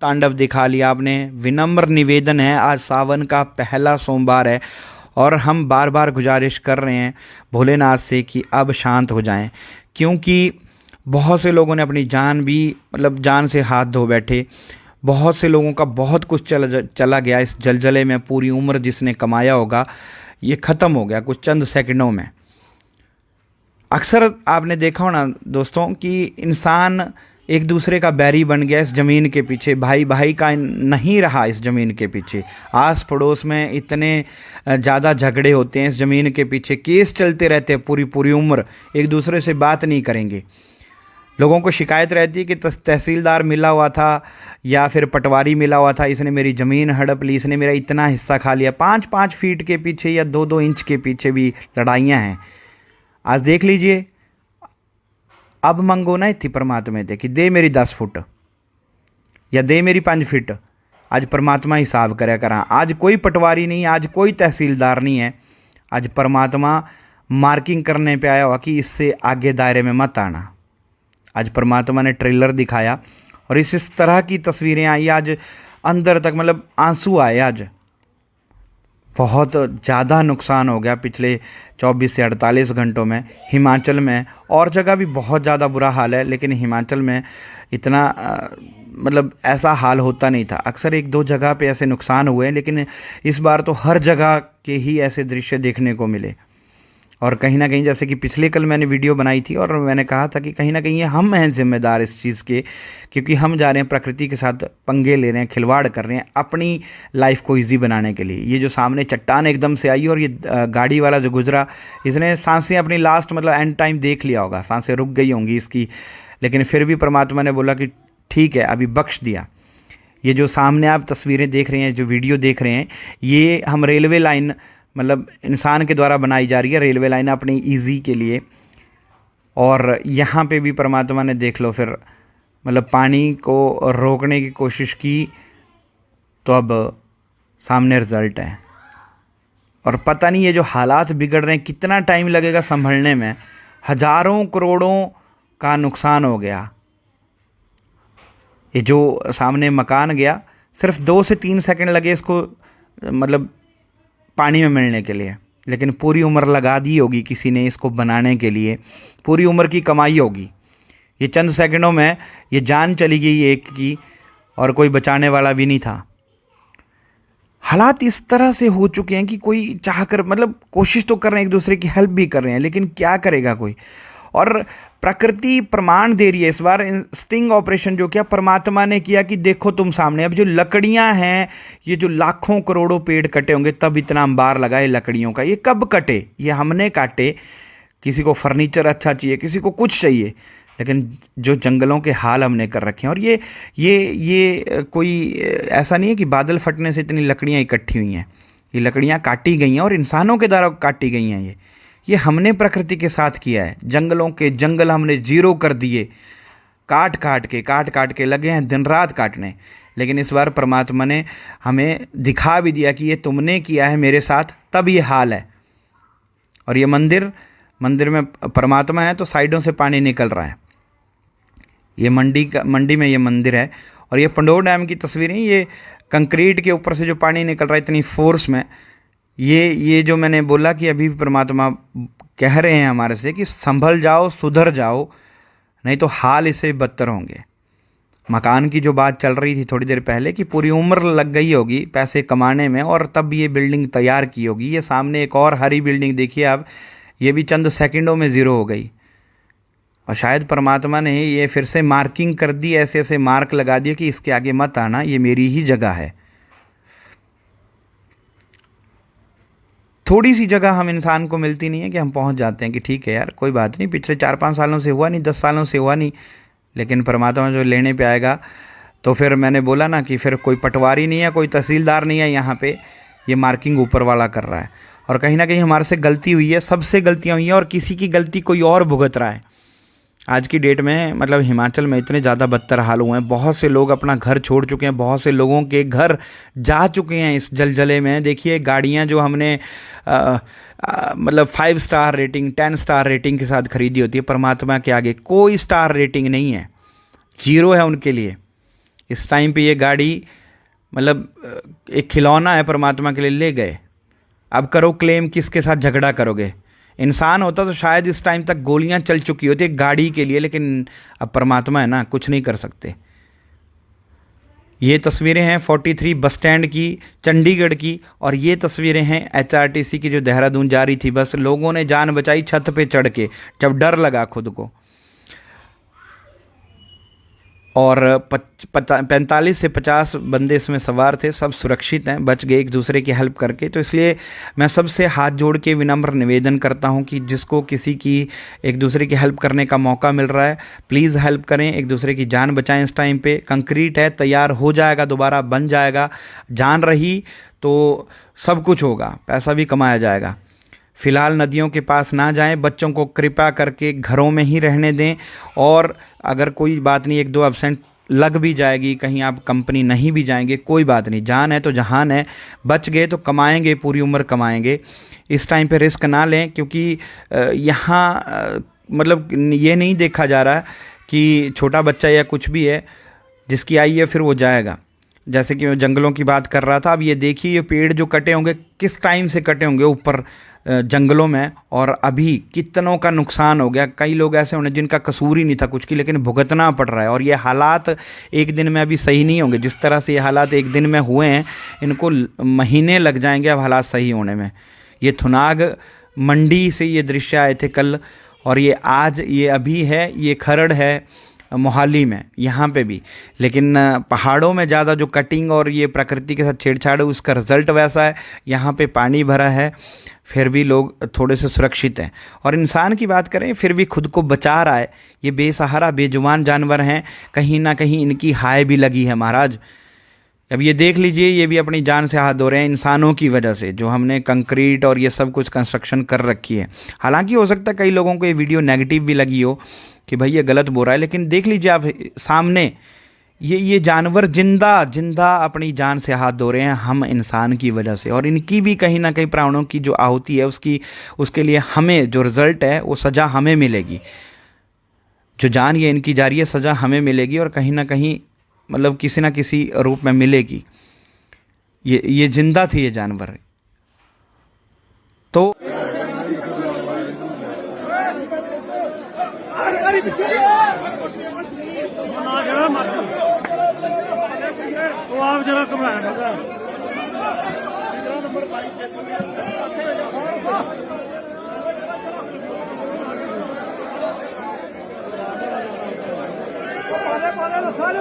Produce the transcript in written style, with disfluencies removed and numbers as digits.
तांडव दिखा लिया आपने। विनम्र निवेदन है, आज सावन का पहला सोमवार है और हम बार बार गुजारिश कर रहे हैं भोलेनाथ से कि अब शांत हो जाएं, क्योंकि बहुत से लोगों ने अपनी जान भी मतलब जान से हाथ धो बैठे। बहुत से लोगों का बहुत कुछ चला गया इस जलजले में। पूरी उम्र जिसने कमाया होगा ये ख़त्म हो गया कुछ चंद सेकंडों में। अक्सर आपने देखा होना दोस्तों कि इंसान एक दूसरे का बैरी बन गया इस ज़मीन के पीछे, भाई भाई का नहीं रहा इस ज़मीन के पीछे। आस पड़ोस में इतने ज़्यादा झगड़े होते हैं इस ज़मीन के पीछे, केस चलते रहते हैं पूरी पूरी उम्र, एक दूसरे से बात नहीं करेंगे। लोगों को शिकायत रहती है कि तहसीलदार मिला हुआ था या फिर पटवारी मिला हुआ था, इसने मेरी ज़मीन हड़प ली, इसने मेरा इतना हिस्सा खा लिया। 5-5 फीट के पीछे या 2-2 इंच के पीछे भी लड़ाइयाँ हैं। आज देख लीजिए, अब मंगो ना इतनी परमात्मा थे कि दे मेरी 10 फुट या दे मेरी 5 फीट। आज परमात्मा हिसाब करया करा। आज कोई पटवारी नहीं, आज कोई तहसीलदार नहीं है, आज परमात्मा मार्किंग करने पे आया हुआ कि इससे आगे दायरे में मत आना। आज परमात्मा ने ट्रेलर दिखाया और इस तरह की तस्वीरें आई आज अंदर तक, मतलब आंसू आए। आज बहुत ज़्यादा नुकसान हो गया पिछले 24 से 48 घंटों में हिमाचल में। और जगह भी बहुत ज़्यादा बुरा हाल है, लेकिन हिमाचल में इतना मतलब ऐसा हाल होता नहीं था। अक्सर 1-2 जगह पे ऐसे नुकसान हुए, लेकिन इस बार तो हर जगह के ही ऐसे दृश्य देखने को मिले। और कहीं ना कहीं जैसे कि पिछले कल मैंने वीडियो बनाई थी और मैंने कहा था कि कहीं ना कहीं ये हम हैं जिम्मेदार इस चीज़ के, क्योंकि हम जा रहे हैं प्रकृति के साथ पंगे ले रहे हैं, खिलवाड़ कर रहे हैं अपनी लाइफ को इजी बनाने के लिए। ये जो सामने चट्टान एकदम से आई और ये गाड़ी वाला जो गुजरा, इसने सांसें अपनी लास्ट मतलब एंड टाइम देख लिया होगा, सांसें रुक गई होंगी इसकी, लेकिन फिर भी परमात्मा ने बोला कि ठीक है अभी बख्श दिया। ये जो सामने आप तस्वीरें देख रहे हैं, जो वीडियो देख रहे हैं, ये हम रेलवे लाइन मतलब इंसान के द्वारा बनाई जा रही है, रेलवे लाइन अपनी इजी के लिए। और यहाँ पे भी परमात्मा ने देख लो फिर मतलब पानी को रोकने की कोशिश की, तो अब सामने रिज़ल्ट है। और पता नहीं ये जो हालात बिगड़ रहे हैं कितना टाइम लगेगा संभलने में। हज़ारों करोड़ों का नुकसान हो गया। ये जो सामने मकान गया, सिर्फ 2 से 3 सेकंड लगे इसको मतलब पानी में मिलने के लिए, लेकिन पूरी उम्र लगा दी होगी किसी ने इसको बनाने के लिए, पूरी उम्र की कमाई होगी। ये चंद सेकंडों में ये जान चली गई एक की, और कोई बचाने वाला भी नहीं था। हालात इस तरह से हो चुके हैं कि कोई चाहकर मतलब कोशिश तो कर रहे हैं, एक दूसरे की हेल्प भी कर रहे हैं, लेकिन क्या करेगा कोई। और प्रकृति प्रमाण दे रही है इस बार। स्टिंग ऑपरेशन जो किया परमात्मा ने किया कि देखो तुम सामने, अब जो लकड़ियां हैं, ये जो लाखों करोड़ों पेड़ कटे होंगे तब इतना अंबार लगा है लकड़ियों का। ये कब कटे? ये हमने काटे। किसी को फर्नीचर अच्छा चाहिए, किसी को कुछ चाहिए, लेकिन जो जंगलों के हाल हमने कर रखे हैं। और ये कोई ऐसा नहीं है कि बादल फटने से इतनी लकड़ियाँ इकट्ठी हुई हैं। ये लकड़ियाँ काटी गई हैं और इंसानों के द्वारा काटी गई हैं। ये हमने प्रकृति के साथ किया है। जंगलों के जंगल हमने जीरो कर दिए, काट काट के लगे हैं दिन रात काटने। लेकिन इस बार परमात्मा ने हमें दिखा भी दिया कि ये तुमने किया है मेरे साथ, तब ये हाल है। और ये मंदिर में परमात्मा है तो साइडों से पानी निकल रहा है। ये मंडी में ये मंदिर है। और ये पंडोर डैम की तस्वीरें, ये कंक्रीट के ऊपर से जो पानी निकल रहा है इतनी फोर्स में, ये जो मैंने बोला कि अभी भी परमात्मा कह रहे हैं हमारे से कि संभल जाओ, सुधर जाओ, नहीं तो हाल इससे बदतर होंगे। मकान की जो बात चल रही थी थोड़ी देर पहले कि पूरी उम्र लग गई होगी पैसे कमाने में और तब ये बिल्डिंग तैयार की होगी। ये सामने एक और हरी बिल्डिंग देखिए आप, ये भी चंद सेकंडों में ज़ीरो हो गई। और शायद परमात्मा ने ये फिर से मार्किंग कर दी, ऐसे ऐसे मार्क लगा दिए कि इसके आगे मत आना, ये मेरी ही जगह है। थोड़ी सी जगह हम इंसान को मिलती नहीं है कि हम पहुंच जाते हैं कि ठीक है यार कोई बात नहीं, पिछले 4-5 सालों से हुआ नहीं, 10 सालों से हुआ नहीं। लेकिन परमात्मा जो लेने पे आएगा, तो फिर मैंने बोला ना कि फिर कोई पटवारी नहीं है, कोई तहसीलदार नहीं है यहाँ पे, ये मार्किंग ऊपर वाला कर रहा है। और कहीं ना कहीं हमारे से गलती हुई है, सबसे गलतियाँ हुई हैं, और किसी की गलती कोई और भुगत रहा है। आज की डेट में मतलब हिमाचल में इतने ज़्यादा बदतर हाल हुए हैं, बहुत से लोग अपना घर छोड़ चुके हैं, बहुत से लोगों के घर जा चुके हैं इस जलजले में। देखिए गाड़ियां जो हमने मतलब 5 स्टार रेटिंग, 10 स्टार रेटिंग के साथ खरीदी होती है, परमात्मा के आगे कोई स्टार रेटिंग नहीं है, जीरो है उनके लिए। इस टाइम पे ये गाड़ी मतलब एक खिलौना है परमात्मा के लिए, ले गए। अब करो क्लेम, किसके साथ झगड़ा करोगे? इंसान होता तो शायद इस टाइम तक गोलियां चल चुकी होती एक गाड़ी के लिए, लेकिन अब परमात्मा है ना, कुछ नहीं कर सकते। ये तस्वीरें हैं 43 बस स्टैंड की, चंडीगढ़ की, और ये तस्वीरें हैं HRTC की जो देहरादून जा रही थी बस। लोगों ने जान बचाई छत पे चढ़ के, जब डर लगा खुद को। और 45 से 50 बंदे इसमें सवार थे, सब सुरक्षित हैं, बच गए एक दूसरे की हेल्प करके। तो इसलिए मैं सबसे हाथ जोड़ के विनम्र निवेदन करता हूं कि जिसको किसी की एक दूसरे की हेल्प करने का मौका मिल रहा है, प्लीज़ हेल्प करें, एक दूसरे की जान बचाएं। इस टाइम पे कंक्रीट है, तैयार हो जाएगा, दोबारा बन जाएगा। जान रही तो सब कुछ होगा, पैसा भी कमाया जाएगा। फिलहाल नदियों के पास ना जाएं, बच्चों को कृपा करके घरों में ही रहने दें। और अगर कोई बात नहीं, 1-2 एब्सेंट लग भी जाएगी, कहीं आप कंपनी नहीं भी जाएंगे, कोई बात नहीं, जान है तो जहान है। बच गए तो कमाएंगे, पूरी उम्र कमाएंगे। इस टाइम पे रिस्क ना लें, क्योंकि यहाँ मतलब ये नहीं देखा जा रहा कि छोटा बच्चा या कुछ भी है, जिसकी आई है फिर वो जाएगा। जैसे कि मैं जंगलों की बात कर रहा था, अब ये देखिए ये पेड़ जो कटे होंगे, किस टाइम से कटे होंगे ऊपर जंगलों में, और अभी कितनों का नुकसान हो गया। कई लोग ऐसे होंगे जिनका कसूर ही नहीं था कुछ की, लेकिन भुगतना पड़ रहा है। और ये हालात एक दिन में अभी सही नहीं होंगे। जिस तरह से ये हालात एक दिन में हुए हैं, इनको महीने लग जाएंगे अब हालात सही होने में। ये थुनाग मंडी से ये दृश्य आए थे कल, और ये आज, ये अभी है, ये खरड़ है मोहाली में, यहाँ पे भी। लेकिन पहाड़ों में ज़्यादा जो कटिंग और ये प्रकृति के साथ छेड़छाड़ है, उसका रिजल्ट वैसा है। यहाँ पे पानी भरा है, फिर भी लोग थोड़े से सुरक्षित हैं। और इंसान की बात करें, फिर भी खुद को बचा रहा है। ये बेसहारा बेजुबान जानवर हैं, कहीं ना कहीं इनकी हाय भी लगी है महाराज। अब ये देख लीजिए, ये भी अपनी जान से हाथ धो रहे हैं इंसानों की वजह से, जो हमने कंक्रीट और ये सब कुछ कंस्ट्रक्शन कर रखी है। हालांकि हो सकता है कई लोगों को ये वीडियो नेगेटिव भी लगी हो कि भाई ये गलत बोल रहा है, लेकिन देख लीजिए आप सामने, ये जानवर जिंदा अपनी जान से हाथ धो रहे हैं हम इंसान की वजह से। और इनकी भी कहीं ना कहीं प्राणों की जो आहुति है, उसके लिए हमें जो रिजल्ट है, वो सज़ा हमें मिलेगी। जो जान ये इनकी जा रही है, सज़ा हमें मिलेगी, और कहीं ना कहीं मतलब किसी ना किसी रूप में मिलेगी। ये जिंदा थी ये जानवर। तो आप जरा घबराया सारे